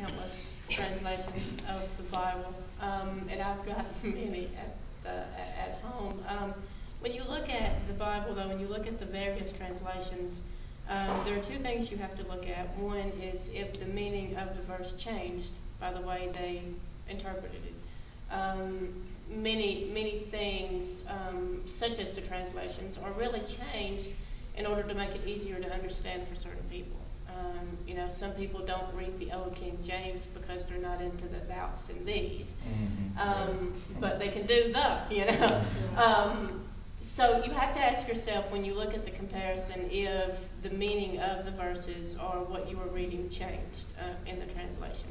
countless translations of the Bible, and I've got many at home. When you look at the Bible, though, when you look at the various translations, there are two things you have to look at. One is if the meaning of the verse changed by the way they interpreted it. Many things, such as the translations, are really changed in order to make it easier to understand for certain people. Some people don't read the Old King James because they're not into the thous and these, but they can do the. So you have to ask yourself, when you look at the comparison, if the meaning of the verses or what you were reading changed in the translation.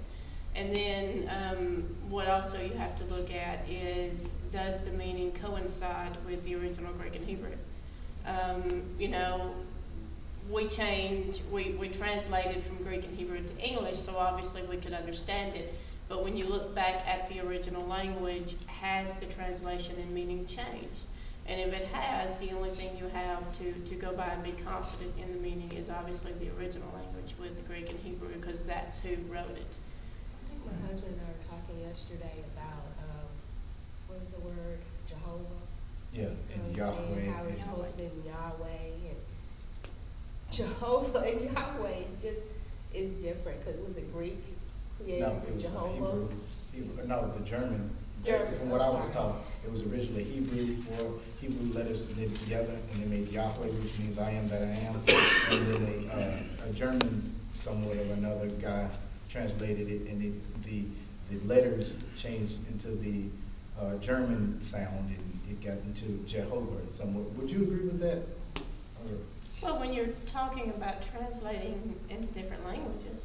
And then what also you have to look at is, does the meaning coincide with the original Greek and Hebrew? We translated from Greek and Hebrew to English, so obviously we could understand it. But when you look back at the original language, has the translation and meaning changed? And if it has, the only thing you have to go by and be confident in the meaning is obviously the original language with the Greek and Hebrew, because that's who wrote it. I think my husband and I were talking yesterday about, what is the word, Jehovah? Yeah, and Yahweh. How it's supposed to be Yahweh, and Jehovah and Yahweh is different, because it was a Greek created No, it was Jehovah. Hebrew. No, the German. German, From what I was sorry. taught, it was originally Hebrew, or Hebrew letters knitted together, and they made Yahweh, which means I am that I am. And then a German, somewhat of another guy, translated it, and the letters changed into the German sound, and it got into Jehovah somewhat. Would you agree with that? Or? Well, when you're talking about translating into different languages,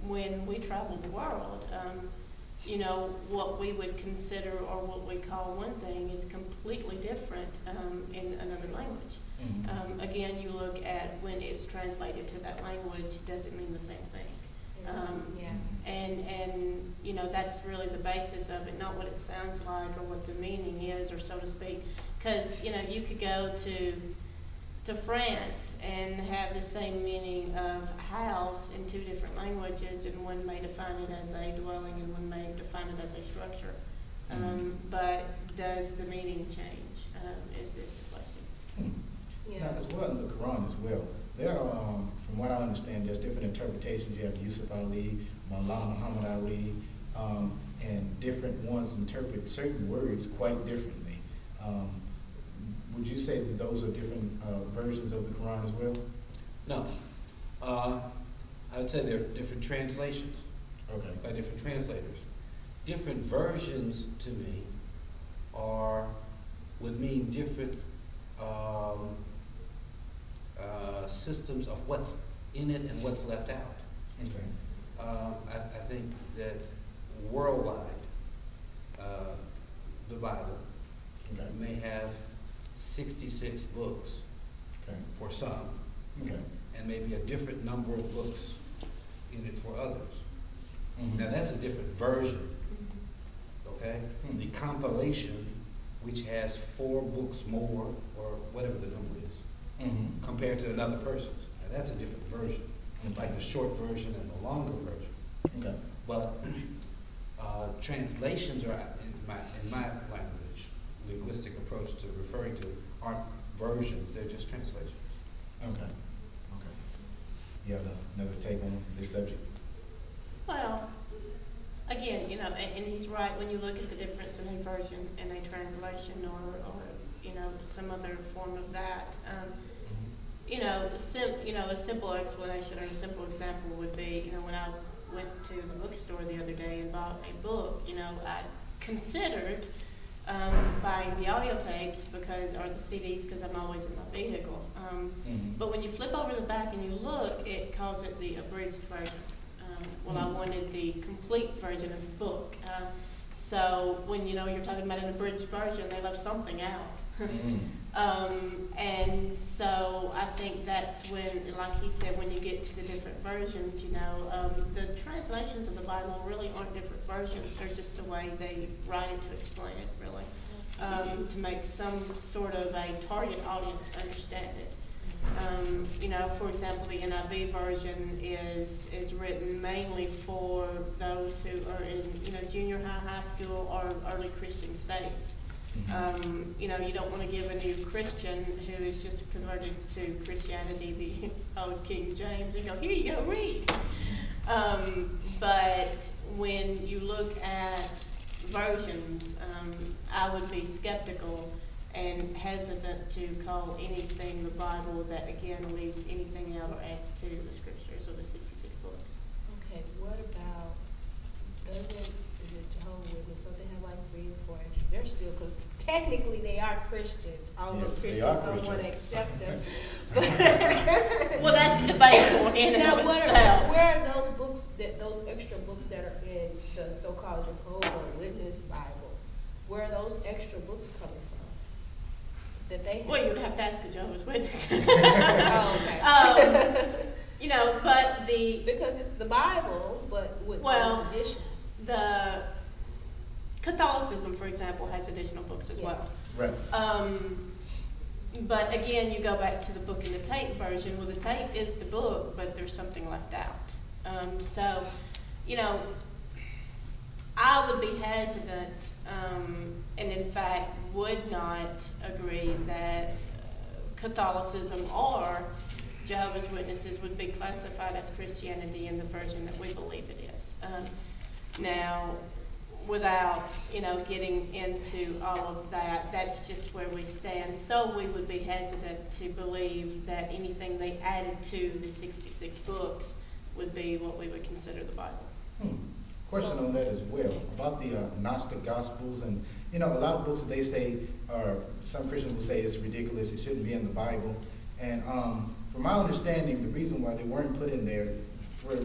when we travel the world, what we would consider or what we call one thing is completely different in another language. Again, you look at when it's translated to that language, does it mean the same thing? And that's really the basis of it, not what it sounds like or what the meaning is, or so to speak. Because, you could go to France and have the same meaning of house in two different languages, and one may define it as a dwelling and one may define it as a structure. But does the meaning change, is the question. Now, as well in the Qur'an as well, there are, from what I understand, there's different interpretations. You have Yusuf Ali, Mullah Muhammad Ali, and different ones interpret certain words quite differently. Would you say that those are different versions of the Qur'an as well? No. I would say they're different translations. Okay. By different translators. Different versions, to me, would mean different systems of what's in it and what's left out. Okay. I think that worldwide, the Bible may have 66 books for some, and maybe a different number of books in it for others. Now that's a different version, okay? The compilation, which has 4 books more, or whatever the number is, compared to another person's. Now that's a different version, like the short version and the longer version. But translations are, in my language, linguistic approach to referring to, aren't versions, they're just translations. Okay. You have another take on this subject? Well, again, and he's right when you look at the difference in a version and a translation, or some other form of that. A simple explanation or a simple example would be, when I went to the bookstore the other day and bought a book, I considered buying the audio tapes or the CDs, because I'm always in my vehicle. But when you flip over the back and you look, it calls it the abridged version. I wanted the complete version of the book. So when you're talking about an abridged version, they left something out. And so I think that's when, like he said, when you get to the different versions, the translations of the Bible really aren't different versions. They're just the way they write it to explain it, really, to make some sort of a target audience understand it. You know, for example, the NIV version is written mainly for those who are in, you know, junior high, high school, or early Christian states. You know, you don't want to give a new Christian who is just converted to Christianity the old King James and go, here you go, read. But when you look at versions, I would be skeptical and hesitant to call anything the Bible that, again, leaves anything out or adds to the scriptures or the 66 books. Okay, what about, is it Jehovah's Witness, so they have like 3 or 4 extra? They're still, because technically they are Christians, although Christians don't want to accept them. Well, that's debatable in and Now, of itself. where are those books, those extra books that are in the so-called Jehovah's Witness Bible? Where are those extra books coming from? That they have? Well, you would have to ask a Jehovah's Witness. Oh, okay. You know, but because it's the Bible, but with those additions. The Catholicism, for example, has additional books as well. Right. But again, you go back to the book in the tape version. Well, the tape is the book, but there's something left out. So, you know, I would be hesitant, and in fact would not agree that Catholicism or Jehovah's Witnesses would be classified as Christianity in the version that we believe it is. Now, without, you know, getting into all of that, that's just where we stand. So we would be hesitant to believe that anything they added to the 66 books would be what we would consider the Bible. Question on that as well, about the Gnostic Gospels, and, you know, a lot of books that they say, or some Christians will say it's ridiculous, it shouldn't be in the Bible. And from my understanding, the reason why they weren't put in there, for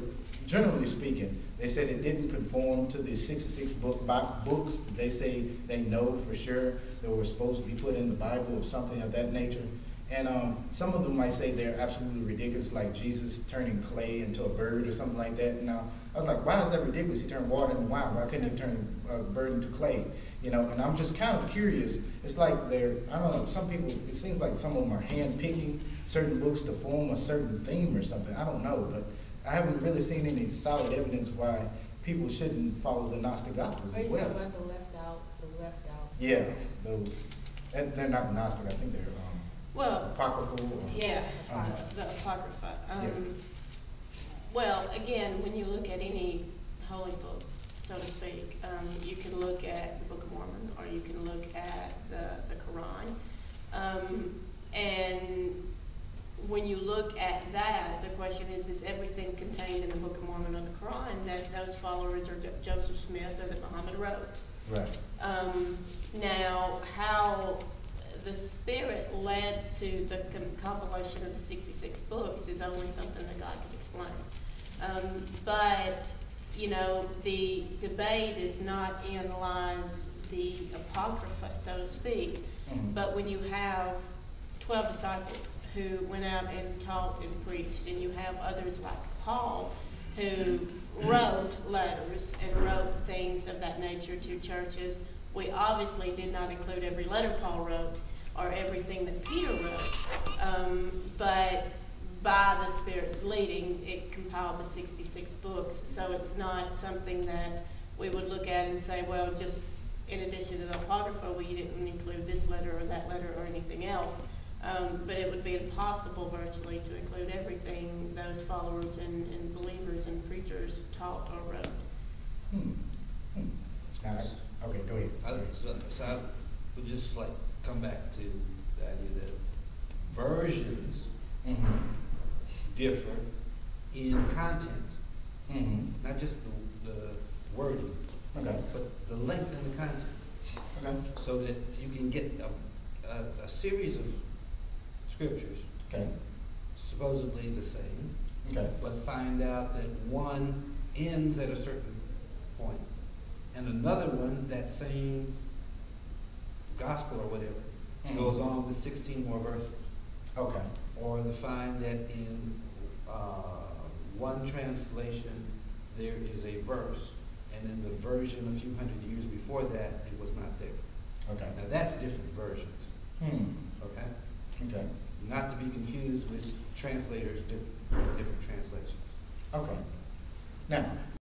generally speaking, they said it didn't conform to the 66 books. They say they know for sure that were supposed to be put in the Bible or something of that nature. And some of them might say they're absolutely ridiculous, like Jesus turning clay into a bird or something like that. Now, I was like, why is that ridiculous? He turned water into wine. Why couldn't he turn a bird into clay? You know, and I'm just kind of curious. It's like I don't know, some people, it seems like some of them are hand-picking certain books to form a certain theme or something. I don't know, but I haven't really seen any solid evidence why people shouldn't follow the Gnostic Gospels Are as you well. talking about the left out? Yeah, those. And they're not Gnostic. I think they're apocryphal. Yes, the Apocrypha. Well, again, when you look at any holy book, so to speak, you can look at the Book of Mormon, or you can look at the Qur'an. And when you look at that, the question is everything contained in the Book of Mormon or the Qur'an that those followers or Joseph Smith or that Muhammad wrote? Right. Now, how the Spirit led to the compilation of the 66 books is only something that God can explain. But, you know, the debate is not analyze the Apocrypha, so to speak, but when you have 12 disciples who went out and taught and preached, and you have others like Paul who wrote letters and wrote things of that nature to churches. We obviously did not include every letter Paul wrote or everything that Peter wrote, but by the Spirit's leading, it compiled the 66 books. So it's not something that we would look at and say, well, just in addition to the Apocrypha, we didn't include this letter or that letter or anything else. But it would be impossible virtually to include everything those followers and believers and preachers taught or wrote. Okay, go ahead. So I would just like come back to the idea that versions differ in content, not just the wording, but the length and the content, so that you can get a series of scriptures, supposedly the same, but find out that one ends at a certain point, and another one, that same gospel or whatever, goes on with 16 more verses. Or to find that in one translation there is a verse, and in the version a few hundred years before that it was not there. Now that's different versions. Not to be confused with translators, different translations. Okay. Now,